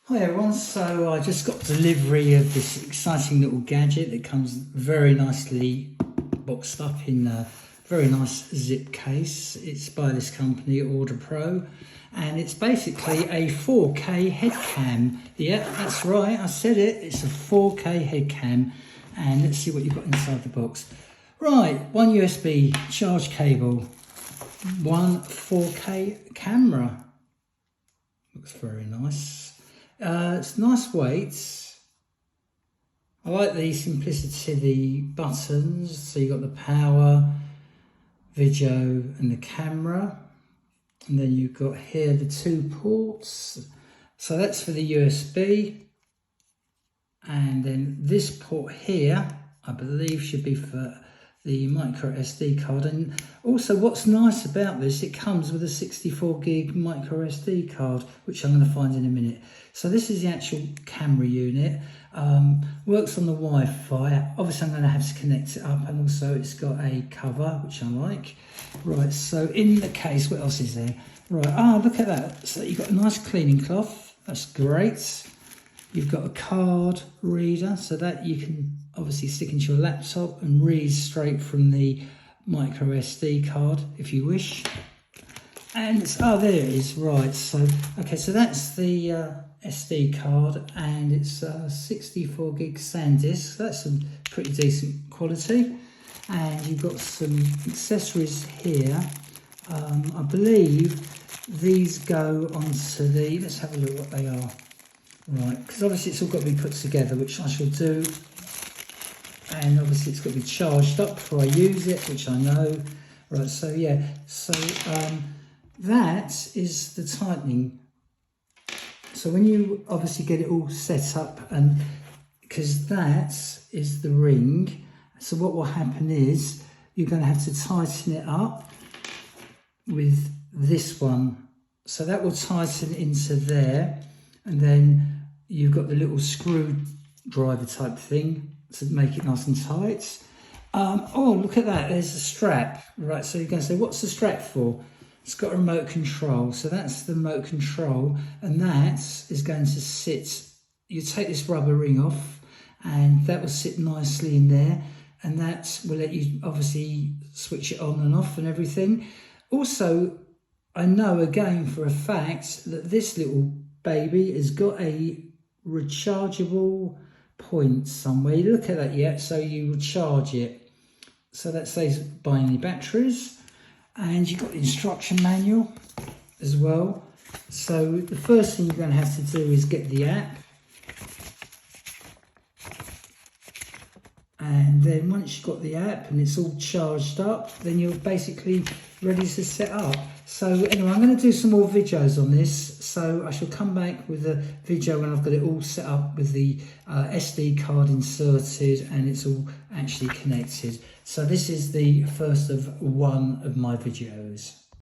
Hi everyone, so I just got delivery of this exciting little gadget that comes very nicely boxed up in a very nice zip case. It's by this company, Ordro, and it's basically a 4K head cam. Yeah, that's right, I said it, it's a 4K head cam. And let's see what you've got inside the box. Right, one USB charge cable, one 4K camera. Looks very nice. It's nice weights. I like the simplicity of the buttons. So you've got the power, video and the camera. And then you've got here the two ports. So that's for the USB. And then this port here, I believe should be for the micro SD card. And also what's nice about this, it comes with a 64 gig micro SD card, which I'm going to find in a minute. So this is the actual camera unit. Works on the Wi-Fi. Obviously I'm going to have to connect it up, and also it's got a cover, which I like. Right, so in the case, what else is there? Right, look at that. So you've got a nice cleaning cloth. That's great. You've got a card reader, so that you can obviously stick into your laptop and read straight from the micro SD card if you wish. And there it is. Right, so okay, so that's the SD card, and it's 64 gig SanDisk. That's some pretty decent quality. And you've got some accessories here. I believe these go onto the, let's have a look what they are. Right, because obviously it's all got to be put together, which I shall do. And obviously it's got to be charged up before I use it, which I know. Right, so yeah, so that is the tightening. So when you obviously get it all set up, and because that is the ring, so what will happen is you're going to have to tighten it up with this one. So that will tighten into there, and then you've got the little screwdriver type thing to make it nice and tight. Oh, look at that, there's a strap. Right, so you're going to say, what's the strap for? It's got a remote control, so that's the remote control, and that is going to sit, you take this rubber ring off, and that will sit nicely in there, and that will let you obviously switch it on and off and everything. Also, I know again for a fact that this little baby has got a rechargeable point somewhere. You look at that yet, so you recharge it. So that saves buying any batteries. And you've got the instruction manual as well. So the first thing you're going to have to do is get the app. And then once you've got the app and it's all charged up, then you're basically ready to set up. So anyway, I'm going to do some more videos on this. So I shall come back with a video when I've got it all set up with the SD card inserted and it's all actually connected. So this is the first of one of my videos.